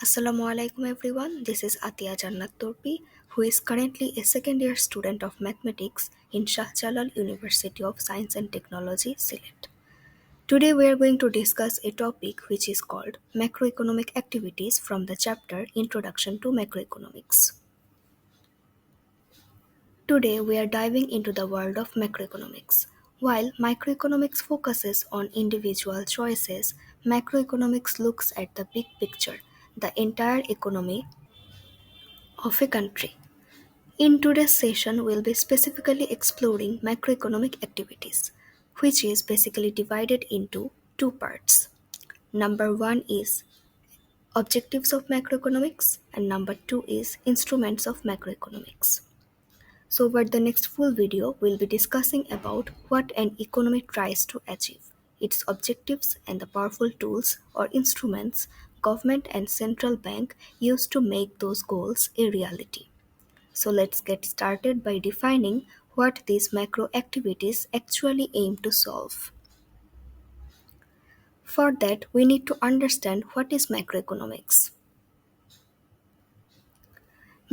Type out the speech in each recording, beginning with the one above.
Assalamualaikum everyone. This is Atia Jannat Turpi, who is currently a second year student of mathematics in Shah Jalal University of Science and Technology, Sylhet. Today we are going to discuss a topic which is called macroeconomic activities from the chapter Introduction to Macroeconomics. Today we are diving into the world of macroeconomics. While microeconomics focuses on individual choices, macroeconomics looks at the big picture, the entire economy of a country. In today's session, we'll be specifically exploring macroeconomic activities, which is basically divided into two parts. Number one is objectives of macroeconomics, and number two is instruments of macroeconomics. So, over the next full video, we'll be discussing about what an economy tries to achieve, its objectives, and the powerful tools or instruments government and central bank use to make those goals a reality. So let's get started by defining what these macro activities actually aim to solve. For that, we need to understand what is macroeconomics.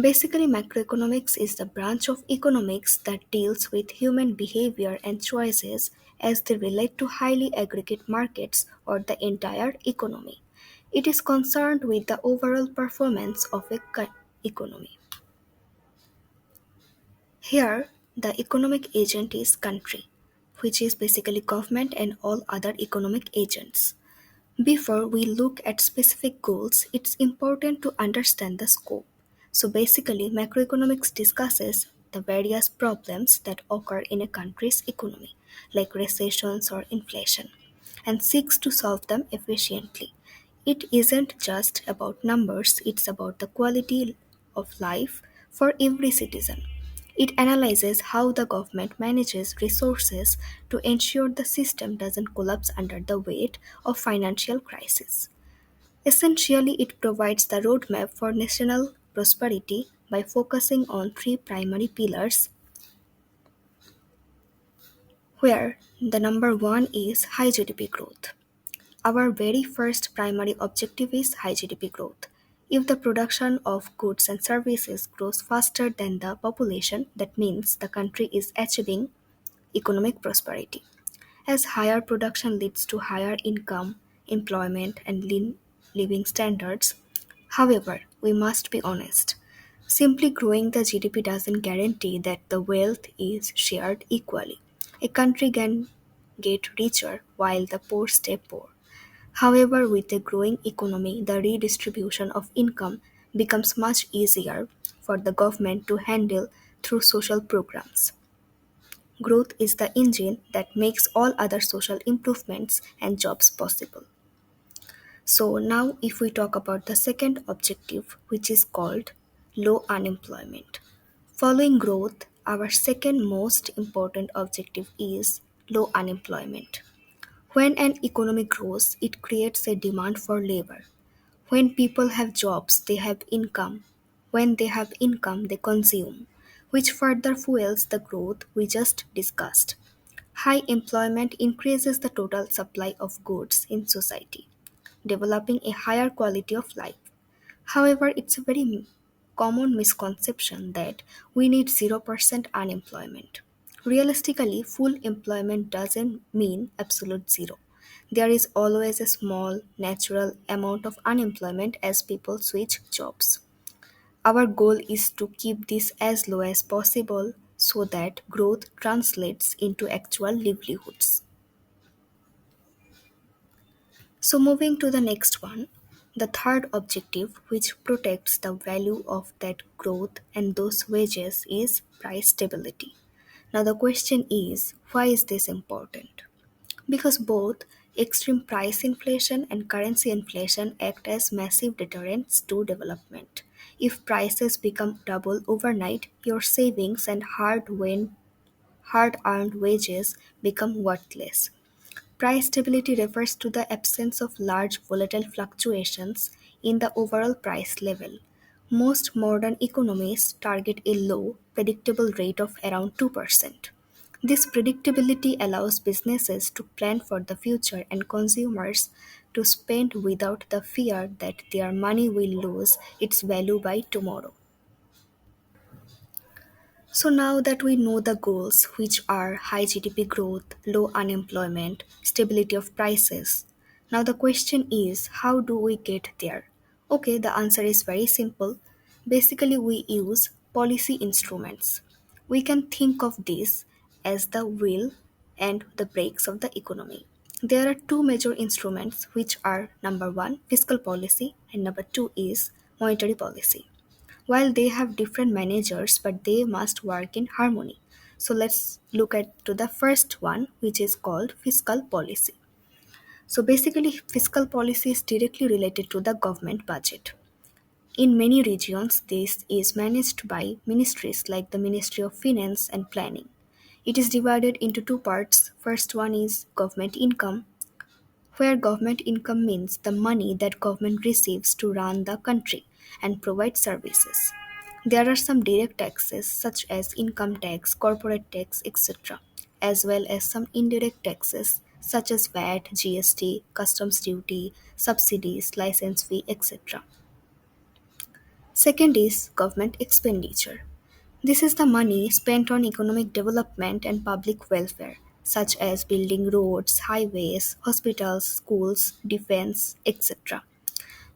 Basically, macroeconomics is the branch of economics that deals with human behavior and choices as they relate to highly aggregate markets or the entire economy. It is concerned with the overall performance of a economy. Here, the economic agent is country, which is basically government and all other economic agents. Before we look at specific goals, it's important to understand the scope. So basically, macroeconomics discusses the various problems that occur in a country's economy, like recessions or inflation, and seeks to solve them efficiently. It isn't just about numbers, it's about the quality of life for every citizen. It analyzes how the government manages resources to ensure the system doesn't collapse under the weight of financial crisis. Essentially, it provides the roadmap for national prosperity by focusing on three primary pillars, where the number one is high GDP growth. Our very first primary objective is high GDP growth. If the production of goods and services grows faster than the population, that means the country is achieving economic prosperity, as higher production leads to higher income, employment, and living standards. However, we must be honest. Simply growing the GDP doesn't guarantee that the wealth is shared equally. A country can get richer while the poor stay poor. However, with a growing economy, the redistribution of income becomes much easier for the government to handle through social programs. Growth is the engine that makes all other social improvements and jobs possible. So, now if we talk about the second objective, which is called low unemployment. Following growth, our second most important objective is low unemployment. When an economy grows, it creates a demand for labor. When people have jobs, they have income. When they have income, they consume, which further fuels the growth we just discussed. High employment increases the total supply of goods in society, developing a higher quality of life. However, it's a very common misconception that we need 0% unemployment. Realistically, full employment doesn't mean absolute zero. There is always a small, natural amount of unemployment as people switch jobs. Our goal is to keep this as low as possible so that growth translates into actual livelihoods. So, moving to the next one, the third objective, which protects the value of that growth and those wages, is price stability. Now, the question is, why is this important? Because both extreme price inflation and currency inflation act as massive deterrents to development. If prices become double overnight, your savings and hard earned wages become worthless. Price stability refers to the absence of large volatile fluctuations in the overall price level. Most modern economies target a low, predictable rate of around 2%. This predictability allows businesses to plan for the future and consumers to spend without the fear that their money will lose its value by tomorrow. So now that we know the goals, which are high GDP growth, low unemployment, stability of prices, now the question is, how do we get there? Okay, the answer is very simple. Basically, we use policy instruments. We can think of this as the wheel and the brakes of the economy. There are two major instruments, which are number one, fiscal policy, and number two is monetary policy. While they have different managers, but they must work in harmony. So let's look at to the first one, which is called fiscal policy. So basically, fiscal policy is directly related to the government budget. In many regions, this is managed by ministries like the Ministry of Finance and Planning. It is divided into two parts. First one is government income, where government income means the money that government receives to run the country and provide services. There are some direct taxes such as income tax, corporate tax, etc., as well as some indirect taxes such as VAT, GST, customs duty, subsidies, license fee, etc. Second is government expenditure. This is the money spent on economic development and public welfare, such as building roads, highways, hospitals, schools, defense, etc.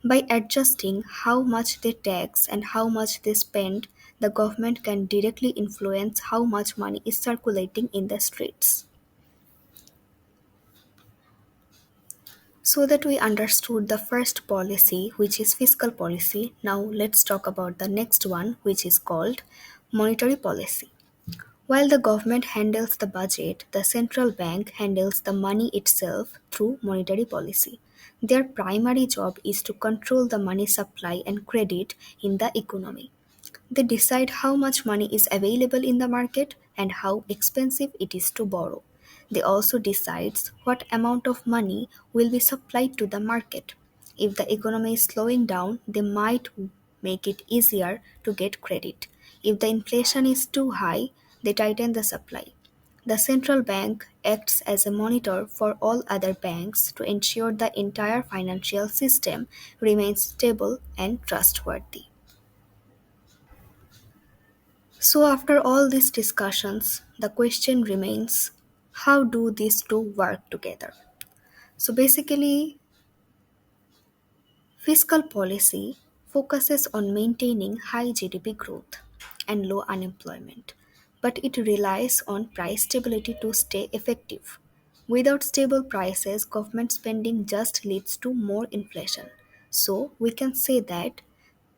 By adjusting how much they tax and how much they spend, the government can directly influence how much money is circulating in the streets. So that we understood the first policy, which is fiscal policy, now let's talk about the next one, which is called monetary policy. While the government handles the budget, the central bank handles the money itself through monetary policy. Their primary job is to control the money supply and credit in the economy. They decide how much money is available in the market and how expensive it is to borrow. They also decide what amount of money will be supplied to the market. If the economy is slowing down, they might make it easier to get credit. If the inflation is too high, they tighten the supply. The central bank acts as a monitor for all other banks to ensure the entire financial system remains stable and trustworthy. So, after all these discussions, the question remains, how do these two work together? So, basically, fiscal policy focuses on maintaining high GDP growth and low unemployment, but it relies on price stability to stay effective. Without stable prices, government spending just leads to more inflation. So, we can say that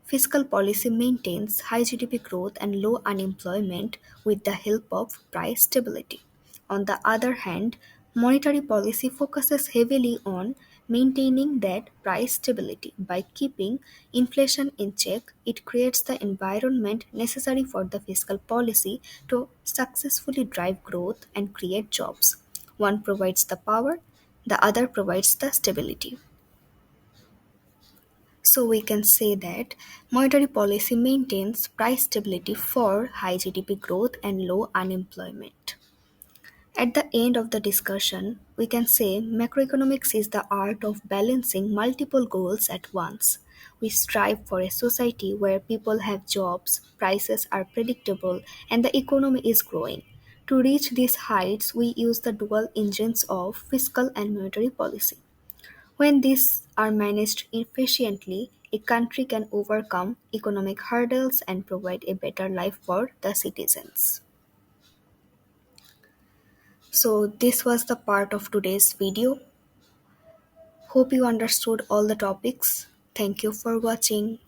fiscal policy maintains high GDP growth and low unemployment with the help of price stability. On the other hand, monetary policy focuses heavily on maintaining that price stability. By keeping inflation in check, it creates the environment necessary for the fiscal policy to successfully drive growth and create jobs. One provides the power, the other provides the stability. So we can say that monetary policy maintains price stability for high GDP growth and low unemployment. At the end of the discussion, we can say macroeconomics is the art of balancing multiple goals at once. We strive for a society where people have jobs, prices are predictable, and the economy is growing. To reach these heights, we use the dual engines of fiscal and monetary policy. When these are managed efficiently, a country can overcome economic hurdles and provide a better life for the citizens. So, this was the part of today's video. Hope you understood all the topics. Thank you for watching.